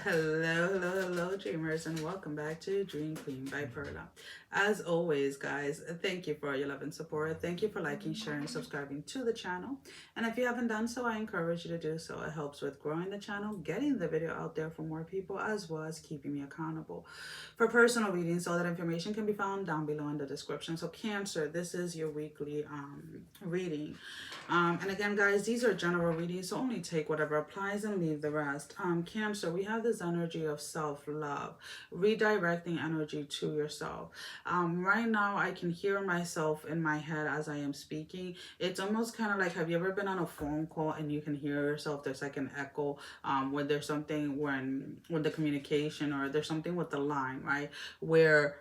Hello, dreamers, and welcome back to Dream Queen by Perla. As always, guys, thank you for your love and support. Thank you for liking, sharing, subscribing to the channel. And if you haven't done so, I encourage you to do so. It helps with growing the channel, getting the video out there for more people, as well as keeping me accountable. For personal readings, all that information can be found down below in the description. So Cancer, this is your weekly reading. And again, guys, these are general readings, so only take whatever applies and leave the rest. Cancer, we have this energy of self-love, redirecting energy to yourself. Right now, I can hear myself in my head as I am speaking. It's almost kind of like, have you ever been on a phone call and you can hear yourself? There's like an echo when there's something when the communication, or there's something with the line, right? Where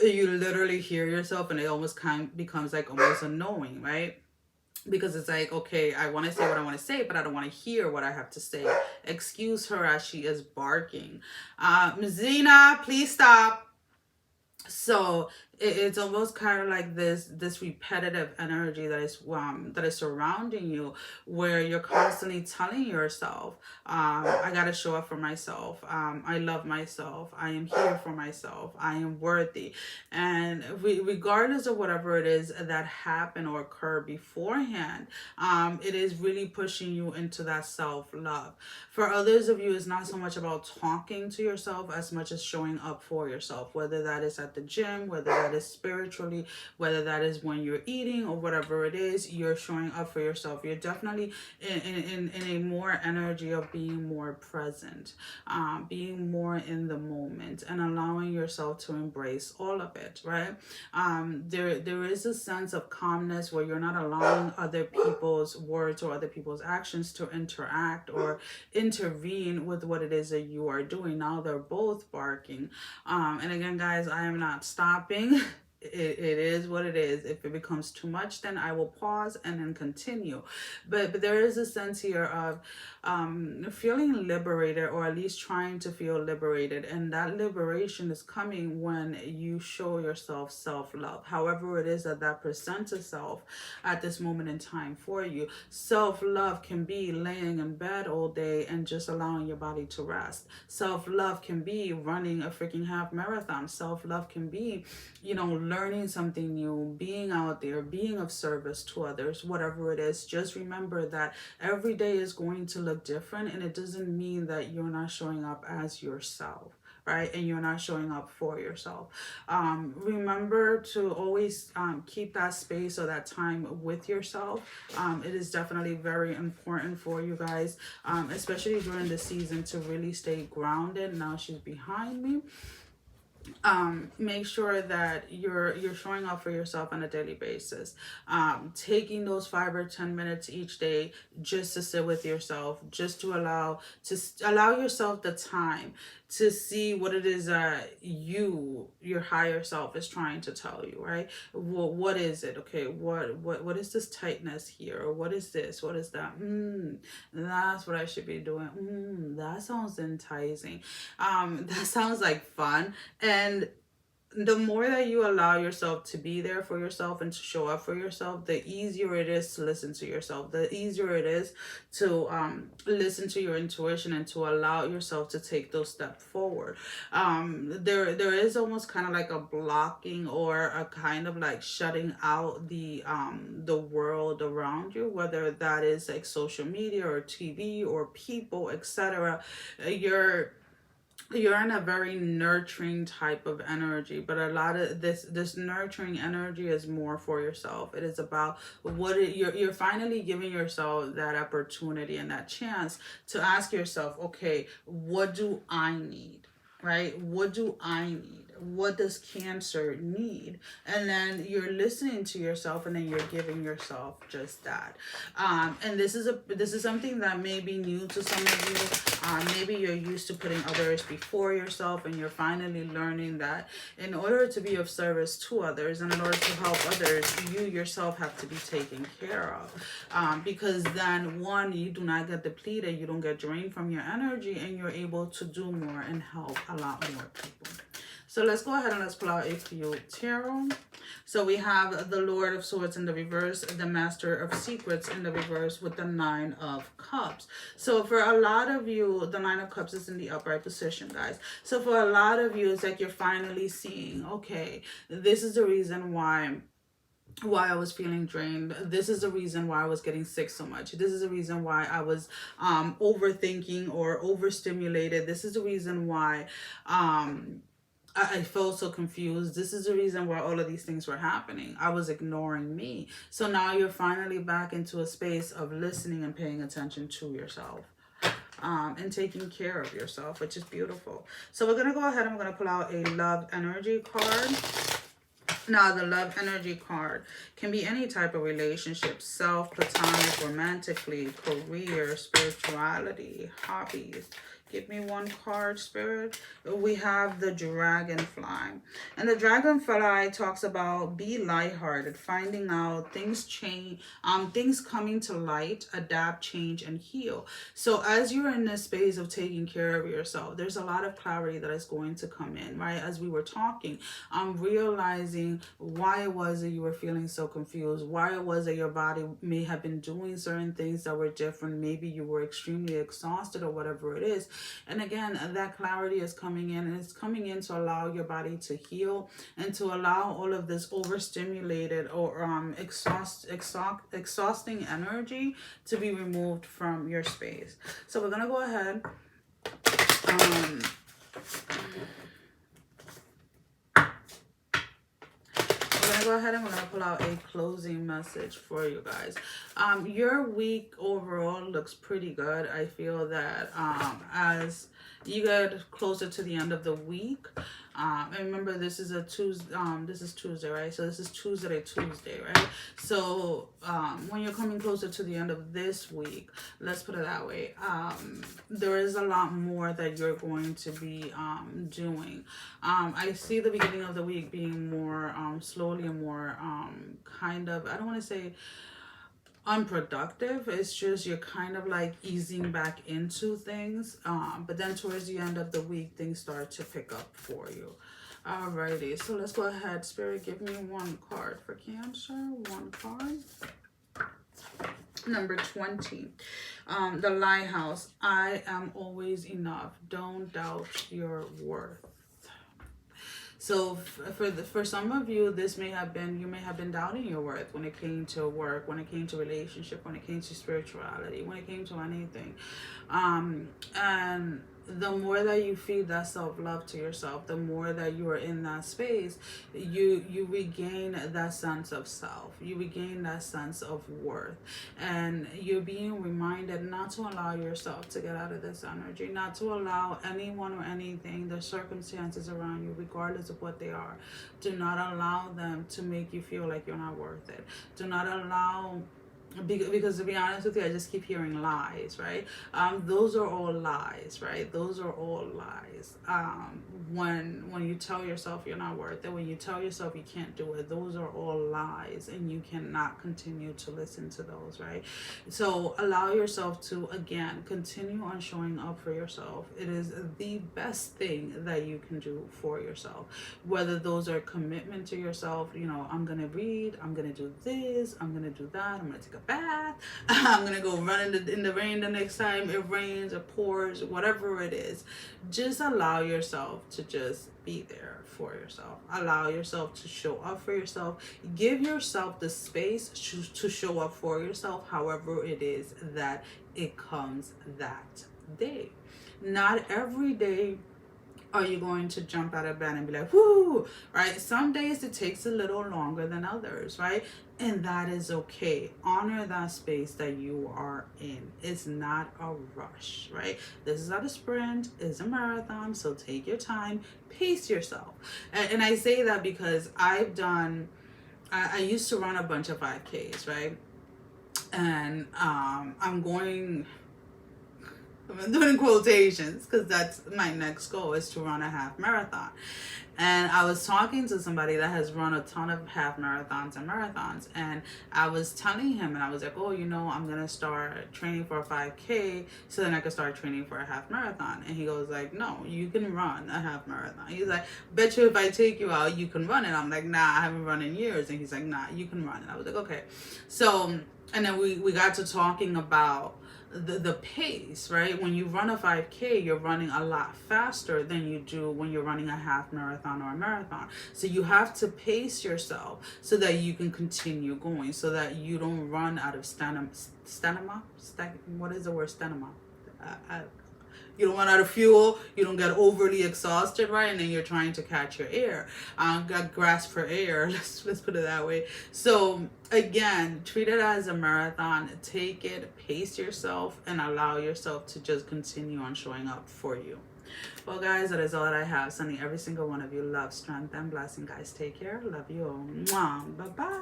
you literally hear yourself and it almost kind of becomes like almost annoying, right? Because it's like, okay, I want to say what I want to say, but I don't want to hear what I have to say. Excuse her as she is barking. Zena, please stop. So it's almost kind of like this repetitive energy that is surrounding you, where you're constantly telling yourself, I gotta show up for myself, I love myself, I am here for myself, I am worthy. And regardless of whatever it is that happened or occurred beforehand, it is really pushing you into that self-love. For others of you, it's not so much about talking to yourself as much as showing up for yourself, whether that is at the gym, whether that is spiritually, whether that is when you're eating, or whatever it is, you're showing up for yourself. You're definitely in a more energy of being more present, being more in the moment, and allowing yourself to embrace all of it, right? There is a sense of calmness where you're not allowing other people's words or other people's actions to interact or intervene with what it is that you are doing. Now they're both barking. And again, guys, I am not stopping. It is what it is. If it becomes too much, then I will pause and then continue. But there is a sense here of feeling liberated, or at least trying to feel liberated. And that liberation is coming when you show yourself self-love. However it is that presents itself at this moment in time for you. Self-love can be laying in bed all day and just allowing your body to rest. Self-love can be running a freaking half marathon. Self-love can be, learning something new, being out there, being of service to others, whatever it is. Just remember that every day is going to look different, and it doesn't mean that you're not showing up as yourself, right? And you're not showing up for yourself. Remember to always keep that space or that time with yourself. It is definitely very important for you guys, especially during the season, to really stay grounded. Now she's behind me. Make sure that you're showing up for yourself on a daily basis, taking those 5 or 10 minutes each day just to sit with yourself, just to allow yourself the time to see what it is that your higher self is trying to tell you, right? What is it? Okay, what is this tightness here, or what is this, what is that? That's what I should be doing. That sounds enticing. That sounds like fun. And the more that you allow yourself to be there for yourself and to show up for yourself, the easier it is to listen to yourself. The easier it is to listen to your intuition and to allow yourself to take those steps forward. There is almost kind of like a blocking, or a kind of like shutting out the world around you, whether that is like social media or TV or people, etc. You're in a very nurturing type of energy, but a lot of this nurturing energy is more for yourself. It is about you're finally giving yourself that opportunity and that chance to ask yourself, okay, what do I need, right? What do I need? What does Cancer need? And then you're listening to yourself, and then you're giving yourself just that. And this is something that may be new to some of you. Maybe you're used to putting others before yourself, and you're finally learning that in order to be of service to others, and in order to help others, you yourself have to be taken care of. Because then, one, you do not get depleted, you don't get drained from your energy, and you're able to do more and help a lot more people. So let's go ahead and let's pull out a few tarot. So we have the Lord of Swords in the reverse, the Master of Secrets in the reverse with the Nine of Cups. So for a lot of you, the Nine of Cups is in the upright position, guys. So for a lot of you, it's like you're finally seeing, okay, this is the reason why I was feeling drained. This is the reason why I was getting sick so much. This is the reason why I was overthinking or overstimulated. This is the reason why I felt so confused. This is the reason why all of these things were happening. I was ignoring me. So now you're finally back into a space of listening and paying attention to yourself. And taking care of yourself, which is beautiful. So we're going to go ahead and we're going to pull out a love energy card. Now, the love energy card can be any type of relationship, self, platonic, romantically, career, spirituality, hobbies. Give me one card, Spirit. We have the dragonfly. And the dragonfly talks about be lighthearted, finding out things change, things coming to light, adapt, change, and heal. So as you're in this space of taking care of yourself, there's a lot of clarity that is going to come in, right? As we were talking, realizing why it was that you were feeling so confused, why it was that your body may have been doing certain things that were different. Maybe you were extremely exhausted or whatever it is. And again, that clarity is coming in, and it's coming in to allow your body to heal and to allow all of this overstimulated or exhausting energy to be removed from your space. So we're going to go ahead. Go ahead and we're going to pull out a closing message for you guys. Your week overall looks pretty good. I feel that as you get closer to the end of the week, and remember this is a Tuesday, this is Tuesday, right? So this is Tuesday, right? So when you're coming closer to the end of this week, let's put it that way, there is a lot more that you're going to be doing. I see the beginning of the week being more slowly and more kind of, I don't want to say unproductive. It's just you're kind of like easing back into things, but then towards the end of the week things start to pick up for you. Alrighty, so let's go ahead. Spirit, give me one card for Cancer. One card. Number 20, the Lighthouse. I am always enough. Don't doubt your worth. So for some of you, this may have been, you may have been doubting your worth when it came to work, when it came to relationship, when it came to spirituality, when it came to anything. And the more that you feed that self-love to yourself, the more that you are in that space, you regain that sense of self. You regain that sense of worth. And you're being reminded not to allow yourself to get out of this energy, not to allow anyone or anything, the circumstances around you, regardless of what they are, do not allow them to make you feel like you're not worth it. Do not allow, because to be honest with you, I just keep hearing lies, right? Those are all lies, right? Those are all lies. When you tell yourself you're not worth it, when you tell yourself you can't do it, those are all lies, and you cannot continue to listen to those, right? So allow yourself to, again, continue on showing up for yourself. It is the best thing that you can do for yourself, whether those are commitment to yourself. You know, I'm gonna read, I'm gonna do this, I'm gonna do that, I'm gonna take a bath, I'm gonna go run in the rain the next time it rains or pours, whatever it is. Just allow yourself to just be there for yourself. Allow yourself to show up for yourself. Give yourself the space to show up for yourself, however it is that it comes that day. Not every day are you going to jump out of bed and be like, whoo, right? Some days it takes a little longer than others, right? And that is okay. Honor that space that you are in. It's not a rush, right? This is not a sprint, it's a marathon. So take your time, pace yourself. And I say that because I used to run a bunch of 5Ks, right? And I'm going I'm doing quotations because that's my next goal, is to run a half marathon. And I was talking to somebody that has run a ton of half marathons and marathons, and I was telling him, and I was like, oh, I'm gonna start training for a 5K so then I can start training for a half marathon. And he goes like, no, you can run a half marathon. He's like, bet you if I take you out, you can run it. I'm like, nah, I haven't run in years. And he's like, nah, you can run it. I was like, okay. So, and then we got to talking about the pace, right? When you run a 5K, you're running a lot faster than you do when you're running a half marathon or a marathon. So you have to pace yourself so that you can continue going, so that you don't run out of stamina. What is the word stamina? You don't run out of fuel, you don't get overly exhausted, right? And then you're trying to catch your air, got grasp for air. Let's put it that way. So again, treat it as a marathon. Take it, pace yourself, and allow yourself to just continue on showing up for you. Well, guys, that is all that I have. Sending every single one of you love, strength, and blessing. Guys, take care. Love you all. Mwah. Bye-bye.